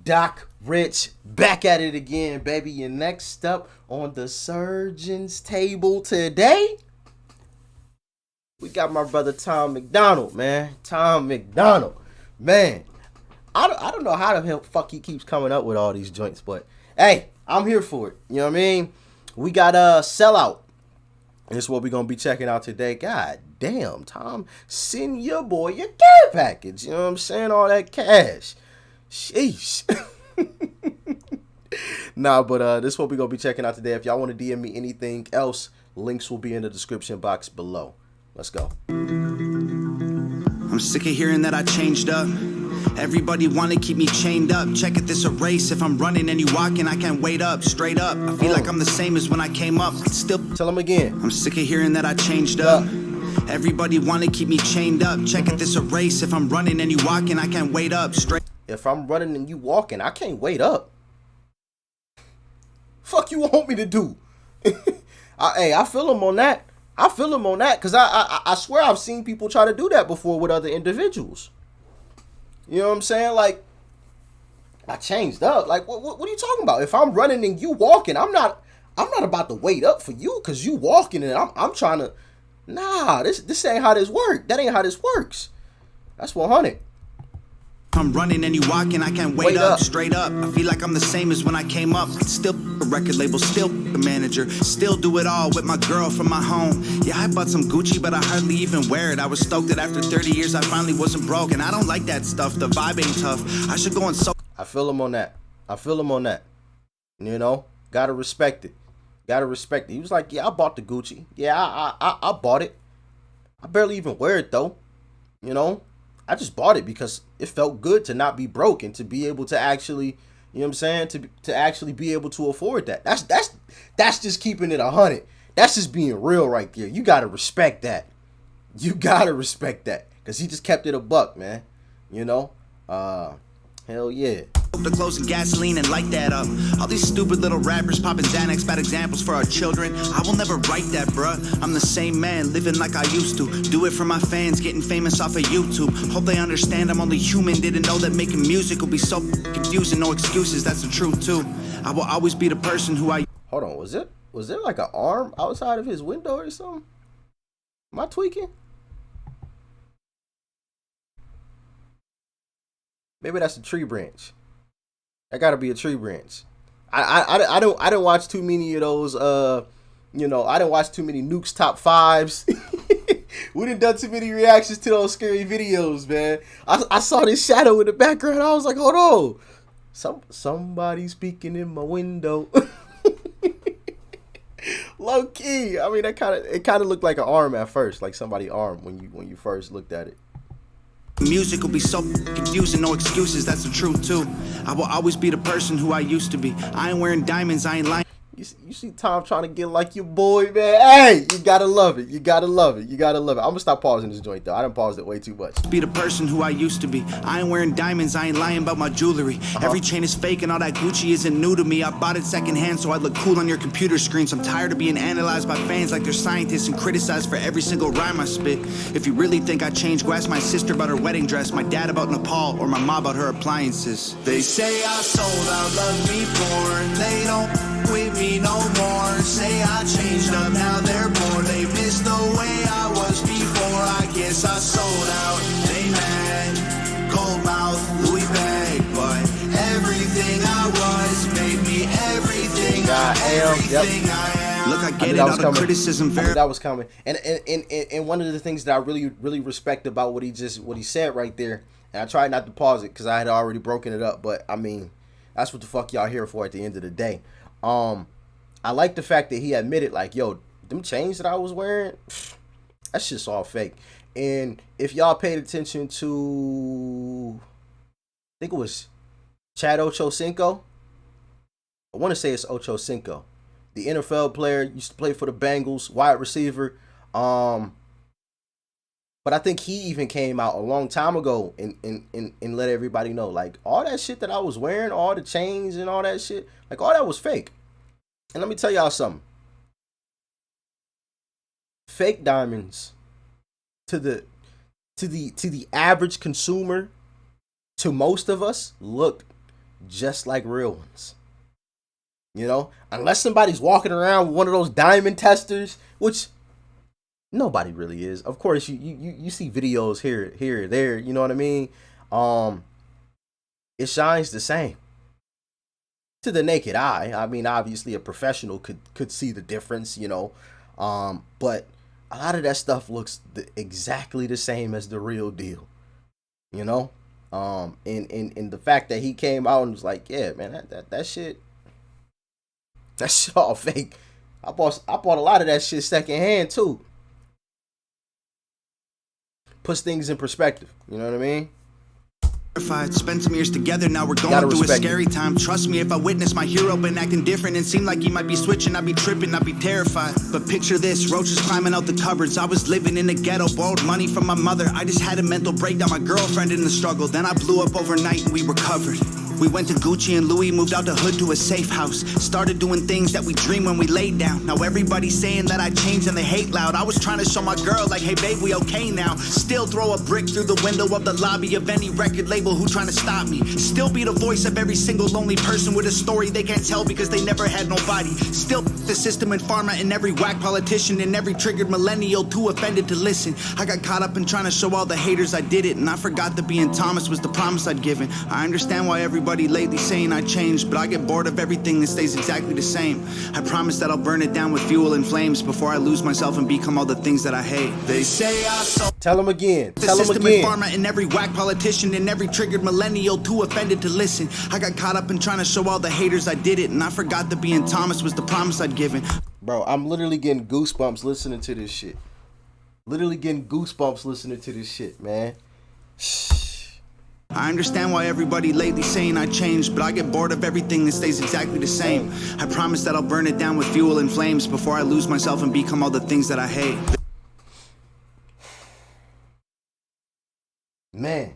Doc Rich back at it again, baby. And next up on the surgeon's table today, we got my brother Tom MacDonald, man. Tom MacDonald, man. I don't know how the hell fuck he keeps coming up with all these joints, but hey, I'm here for it. You know what I mean? We got Sellout. This is what we're gonna be checking out today. God damn, Tom, send your boy your care package. You know what I'm saying? All that cash. Sheesh. Nah, but this is what we're gonna be checking out today. If y'all want to DM me anything else, links will be in the description box below. Let's go. I'm sick of hearing that I changed up. Everybody wanna keep me chained up. Check it, this a race. If I'm running and you walking, I can't wait up. Straight up, I feel like I'm the same as when I came up. Still, tell him again. I'm sick of hearing that I changed up. Everybody wanna keep me chained up. Check it, this a race. If I'm running and you walking, I can't wait up. Straight. If I'm running and you walking, I can't wait up. Fuck you want me to do? Hey, I feel him on that. I feel him on that because I swear I've seen people try to do that before with other individuals. You know what I'm saying? Like, I changed up. Like, what are you talking about? If I'm running and you walking, I'm not about to wait up for you because you walking and I'm trying to. Nah, this ain't how this works. That ain't how this works. That's 100. I'm running and you walking, I can't wait up. Straight up, I feel like I'm the same as when I came up. Still a record label, still a manager, still do it all with my girl from my home. Yeah, I bought some Gucci, but I hardly even wear it. I was stoked that after 30 years I finally wasn't broke. And I don't like that stuff, the vibe ain't tough. I should go and so. I feel him on that. I feel him on that. You know, gotta respect it. Gotta respect it. He was like, yeah, I bought the Gucci. Yeah, I bought it. I barely even wear it though. You know, I just bought it because it felt good to not be broke and to be able to actually, you know what I'm saying, to actually be able to afford that. That's just keeping it 100. That's just being real right there. You gotta respect that. You gotta respect that because he just kept it a buck, man. You know, hell yeah. The clothes and gasoline and light that up. All these stupid little rappers popping Xanax, bad examples for our children. I will never write that, bruh. I'm the same man, living like I used to. Do it for my fans, getting famous off of YouTube. Hope they understand I'm only human. Didn't know that making music will be so confusing. No excuses, that's the truth too. I will always be the person who I. Hold on, was there like an arm outside of his window or something? Am I tweaking? Maybe that's a tree branch. That gotta be a tree branch. I don't watch too many of those. You know, I didn't watch too many Nuke's top fives. We done too many reactions to those scary videos, man. I saw this shadow in the background. I was like, hold on, somebody speaking in my window. Low key. I mean, it kind of looked like an arm at first, like somebody's arm when you first looked at it. Music will be so confusing, no excuses, that's the truth too. I will always be the person who I used to be. I ain't wearing diamonds, I ain't lying. You see Tom trying to get like your boy, man. Hey, you gotta love it. You gotta love it. You gotta love it. I'm gonna stop pausing this joint though. I done paused it way too much. Be the person who I used to be. I ain't wearing diamonds, I ain't lying about my jewelry. Every chain is fake and all that Gucci isn't new to me. I bought it secondhand so I look cool on your computer screens. I'm tired of being analyzed by fans like they're scientists and criticized for every single rhyme I spit. If you really think I changed, go ask my sister about her wedding dress, my dad about Nepal, or my mom about her appliances. They say I sold out, love me born. They don't with me no more. Say I changed up, now they're bored. They miss the way I was before. I guess I sold out. They mad, gold mouth, Louis bag, but everything I was made me everything I am. Everything I am. Look, I get it. All the criticism. That was coming, and one of the things that I really respect about what he said right there, and I tried not to pause it because I had already broken it up, but I mean, that's what the fuck y'all here for at the end of the day. I like the fact that he admitted, like, yo, them chains that I was wearing, that shit's all fake. And if y'all paid attention to, I think it was Chad Ochocinco. I want to say it's Ochocinco, the NFL player, used to play for the Bengals, wide receiver. But I think he even came out a long time ago and let everybody know, like, all that shit that I was wearing, all the chains and all that shit, like, all that was fake. And let me tell y'all something. Fake diamonds to the average consumer to most of us, look just like real ones. You know, unless somebody's walking around with one of those diamond testers, which nobody really is. Of course, you see videos here, there. You know what I mean? It shines the same to the naked eye. I mean, obviously, a professional could see the difference. You know, but a lot of that stuff looks exactly the same as the real deal. You know, and the fact that he came out and was like, yeah, man, that shit. That's all fake. I bought a lot of that shit secondhand too. Puts things in perspective. You know what I mean? Spent some years together, now we're going through a scary time. Trust me, if I witness my hero been acting different and seemed like he might be switching, I'd be tripping, I'd be terrified. But picture this, roaches climbing out the cupboards. I was living in the ghetto, borrowed money from my mother. I just had a mental breakdown, my girlfriend in the struggle. Then I blew up overnight and we recovered. We went to Gucci and Louis, moved out the hood to a safe house. Started doing things that we dreamed when we laid down. Now everybody's saying that I changed and they hate loud. I was trying to show my girl like, hey babe, we okay now. Still throw a brick through the window of the lobby of any record label who trying to stop me. Still be the voice of every single lonely person with a story they can't tell because they never had nobody. Still the system and pharma and every whack politician and every triggered millennial too offended to listen. I got caught up in trying to show all the haters I did it, and I forgot that being Thomas was the promise I'd given. I understand why everybody lately saying I changed, but I get bored of everything that stays exactly the same. I promise that I'll burn it down with fuel and flames before I lose myself and become all the things that I hate. They say I saw. Tell them again. The system and pharma and every whack politician and every triggered millennial too offended to listen. I got caught up in trying to show all the haters I did it, and I forgot that being Thomas was the promise I'd given. Bro, I'm literally getting goosebumps listening to this shit. Literally getting goosebumps listening to this shit, man. I understand why everybody lately saying I changed, but I get bored of everything that stays exactly the same. I promise that I'll burn it down with fuel and flames before I lose myself and become all the things that I hate. Man.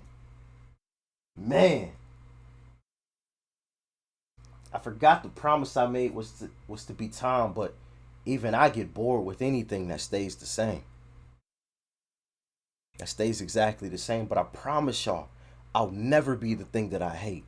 I forgot the promise I made was to be Tom, but even I get bored with anything that stays the same. That stays exactly the same, but I promise y'all, I'll never be the thing that I hate.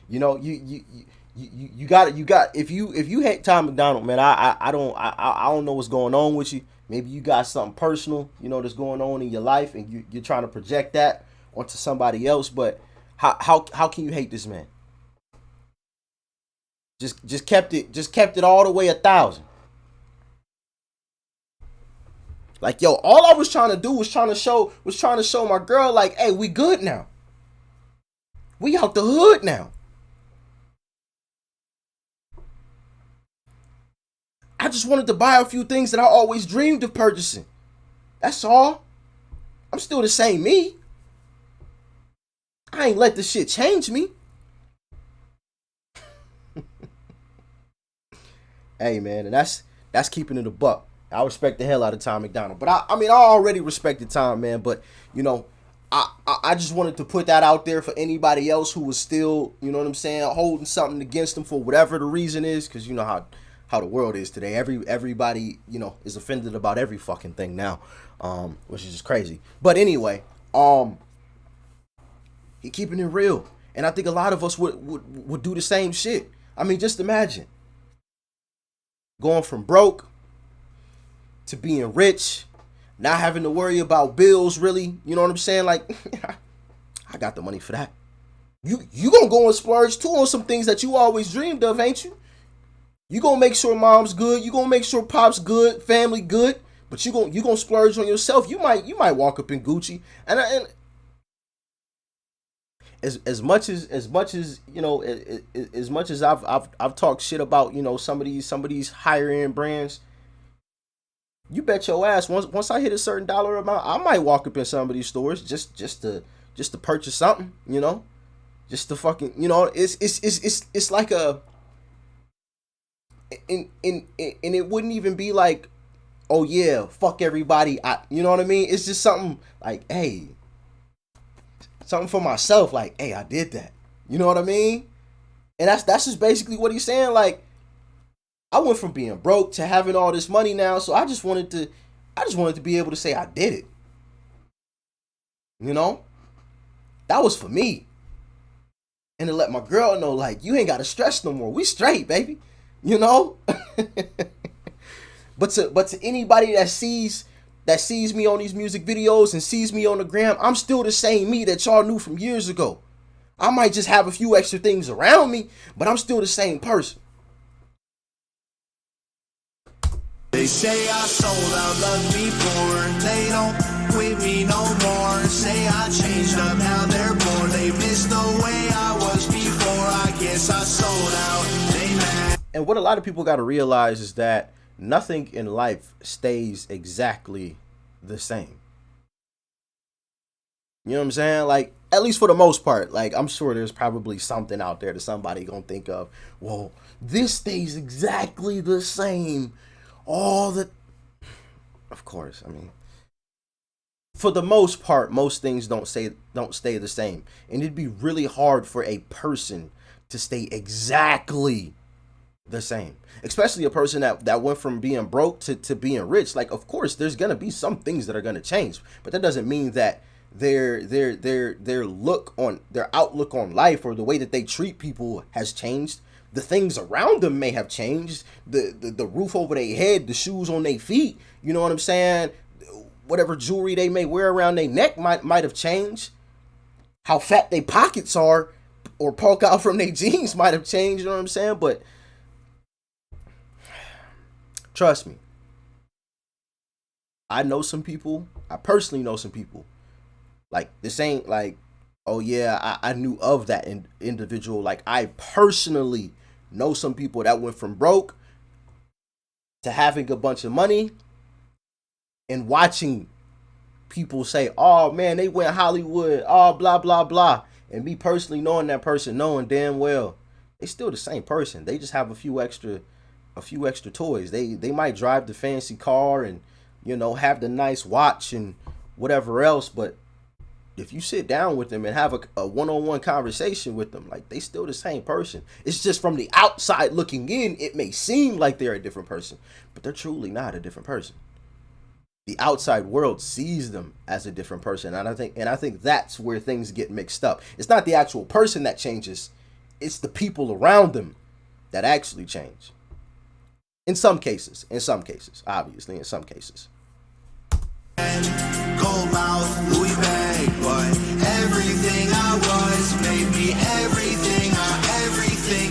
You know, you got if you hate Tom MacDonald, man, I don't know what's going on with you. Maybe you got something personal, you know, that's going on in your life, and you're trying to project that onto somebody else. But how can you hate this man? Just kept it all the way 1,000. Like, yo, all I was trying to do was trying to show my girl, like, hey, we good now. We out the hood now. I just wanted to buy a few things that I always dreamed of purchasing. That's all. I'm still the same me. I ain't let this shit change me. Hey, man, and that's keeping it a buck. I respect the hell out of Tom MacDonald. But I mean, I already respected Tom, man. But, you know, I just wanted to put that out there for anybody else who was still, you know what I'm saying, holding something against him for whatever the reason is. Because you know how the world is today. Everybody, you know, is offended about every fucking thing now, which is just crazy. But anyway, he keeping it real. And I think a lot of us would do the same shit. I mean, just imagine going from broke to being rich, not having to worry about bills, really. You know what I'm saying? Like, I got the money for that. You gonna go and splurge too on some things that you always dreamed of, ain't you? You gonna make sure mom's good. You gonna make sure pop's good, family good. But you gonna splurge on yourself. You might walk up in Gucci and as much as you know, as much as I've talked shit about, you know, some of these higher end brands. You bet your ass once I hit a certain dollar amount, I might walk up in some of these stores just to purchase something, you know, just to fucking, you know, it's like a, and it wouldn't even be like, oh yeah, fuck everybody, you know what I mean? It's just something like, hey, something for myself, like, hey, I did that, you know what I mean? And that's just basically what he's saying, like. I went from being broke to having all this money now, so I just wanted to be able to say I did it. You know, that was for me. And to let my girl know, like, you ain't got to stress no more. We straight, baby. You know? But to anybody that sees me on these music videos and sees me on the gram, I'm still the same me that y'all knew from years ago. I might just have a few extra things around me, but I'm still the same person. They say I sold out, love me poor. They don't with me no more. Say I changed up, now they're bored. They miss the way I was before. I guess I sold out. They mad. And what a lot of people got to realize is that nothing in life stays exactly the same. You know what I'm saying? Like, at least for the most part. Like, I'm sure there's probably something out there that somebody gonna think of. Well, this stays exactly the same. All the, of course. I mean, for the most part, most things don't stay the same, and it'd be really hard for a person to stay exactly the same, especially a person that went from being broke to being rich. Like, of course there's gonna be some things that are gonna change, but that doesn't mean that their outlook on life or the way that they treat people has changed. The things around them may have changed, the roof over their head, the shoes on their feet, you know what I'm saying, whatever jewelry they may wear around their neck might have changed. How fat their pockets are or poke out from their jeans might have changed, you know what I'm saying? But trust me, I personally know some people. Like, this ain't like, oh yeah, I knew of that individual. Like, I personally know some people that went from broke to having a bunch of money, and watching people say, oh man, they went Hollywood, oh blah blah blah. And me personally knowing that person, knowing damn well they still the same person. They just have a few extra toys. They might drive the fancy car and, you know, have the nice watch and whatever else, but if you sit down with them and have a one-on-one conversation with them, like, they still the same person. It's just from the outside looking in, it may seem like they're a different person, but they're truly not a different person. The outside world sees them as a different person, and I think that's where things get mixed up. It's not the actual person that changes, it's the people around them that actually change. In some cases, obviously, in some cases. Gold mouth, Louis bag, but everything I was made me everything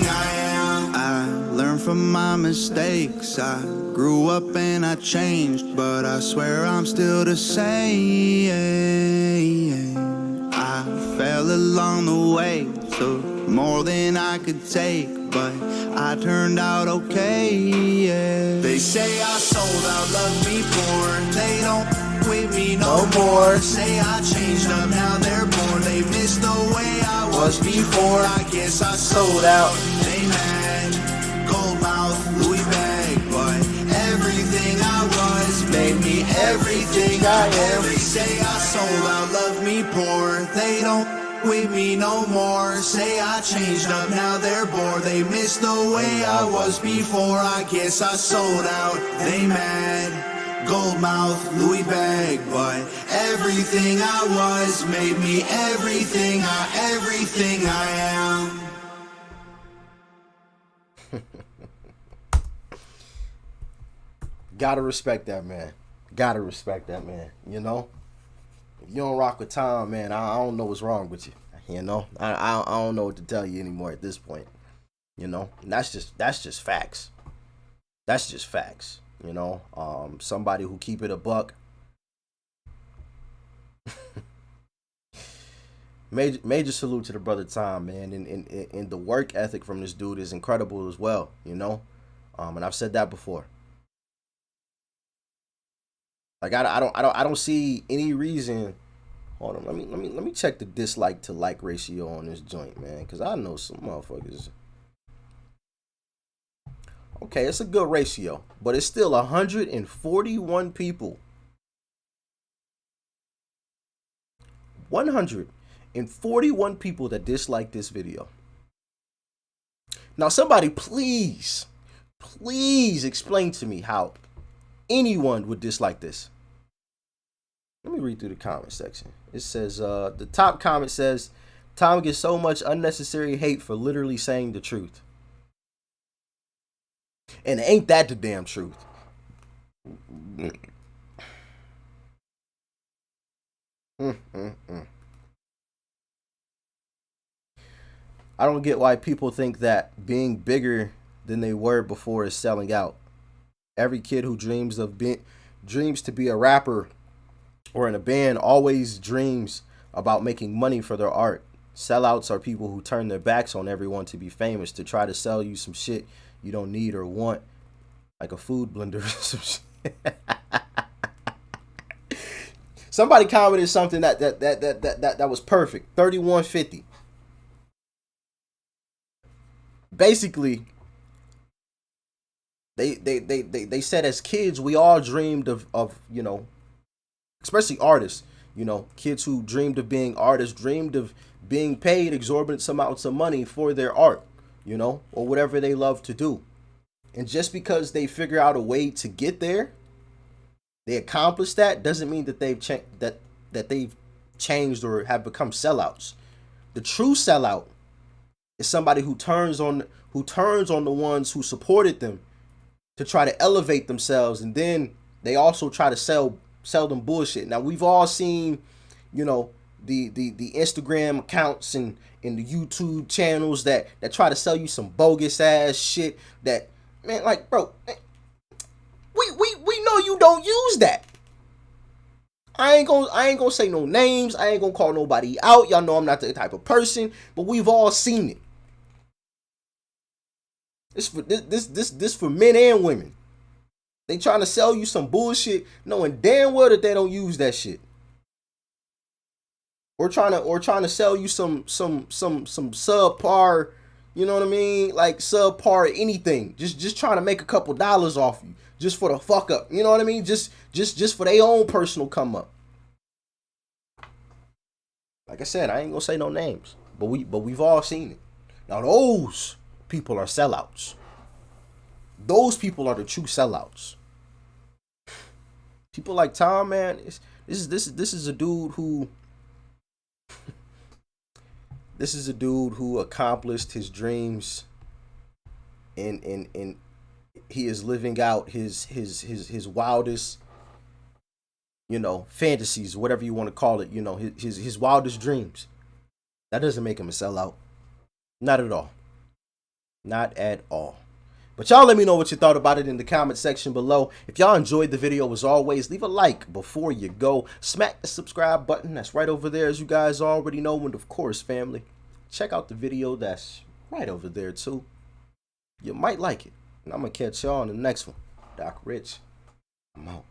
I am. I learned from my mistakes. I grew up and I changed, but I swear I'm still the same. I fell along the way, took more than I could take, but I turned out okay. Yeah. They say I sold out, love me poor. They don't with me no more. Say I changed up, now they're bored. They miss the way I was before. I guess I sold out. They mad. Gold mouth, Louis bag, but everything I was made me everything I am. They say I sold out, love me poor. They don't with me no more. Say I changed up, now they're bored. They miss the way I was before. I guess I sold out. They mad. Gold mouth, Louis bag, but everything I was made me everything I am. Gotta respect that man. You know, if you don't rock with Tom, man, I don't know what's wrong with you. You know, I don't know what to tell you anymore at this point. You know, and that's just facts. That's just facts. You know, somebody who keep it a buck. Major salute to the brother Tom, man, and the work ethic from this dude is incredible as well. You know, and I've said that before. Like, I don't see any reason. Hold on, let me check the dislike to like ratio on this joint, man, because I know some motherfuckers. Okay, it's a good ratio, but it's still 141 people. 141 people that dislike this video. Now, somebody please explain to me how anyone would dislike this. Let me read through the comment section. It says, the top comment says, Tom gets so much unnecessary hate for literally saying the truth. And ain't that the damn truth? I don't get why people think that being bigger than they were before is selling out. Every kid who dreams to be a rapper or in a band always dreams about making money for their art. Sellouts are people who turn their backs on everyone to be famous, to try to sell you some shit you don't need or want, like a food blender or some shit. Somebody commented something that was perfect. 3150. Basically, they said as kids we all dreamed of especially artists, kids who dreamed of being artists, dreamed of being paid exorbitant amounts of money for their art, or whatever they love to do. And just because they figure out a way to get there, they accomplish that, doesn't mean that they've changed or have become sellouts. The true sellout is somebody who turns on the ones who supported them to try to elevate themselves, and then they also try to sell them bullshit. Now we've all seen, the Instagram accounts and the YouTube channels that try to sell you some bogus ass shit that, man, like, bro, we know you don't use that. I ain't gonna say no names. I ain't gonna call nobody out. Y'all know I'm not that type of person, but we've all seen it. This for men and women. They trying to sell you some bullshit, knowing damn well that they don't use that shit. Or trying to sell you some subpar, you know what I mean? Like subpar anything. Just trying to make a couple dollars off you. Just for the fuck up. You know what I mean? Just for their own personal come up. Like I said, I ain't gonna say no names. But we've all seen it. Now those people are sellouts. Those people are the true sellouts. People like Tom, man, this is a dude who accomplished his dreams, and he is living out his wildest, fantasies, whatever you want to call it, his wildest dreams. That doesn't make him a sellout. Not at all. Not at all. But y'all let me know what you thought about it in the comment section below. If y'all enjoyed the video, as always, leave a like before you go. Smack the subscribe button. That's right over there, as you guys already know. And of course, family, check out the video that's right over there too. You might like it. And I'm going to catch y'all on the next one. Doc Rich, I'm out.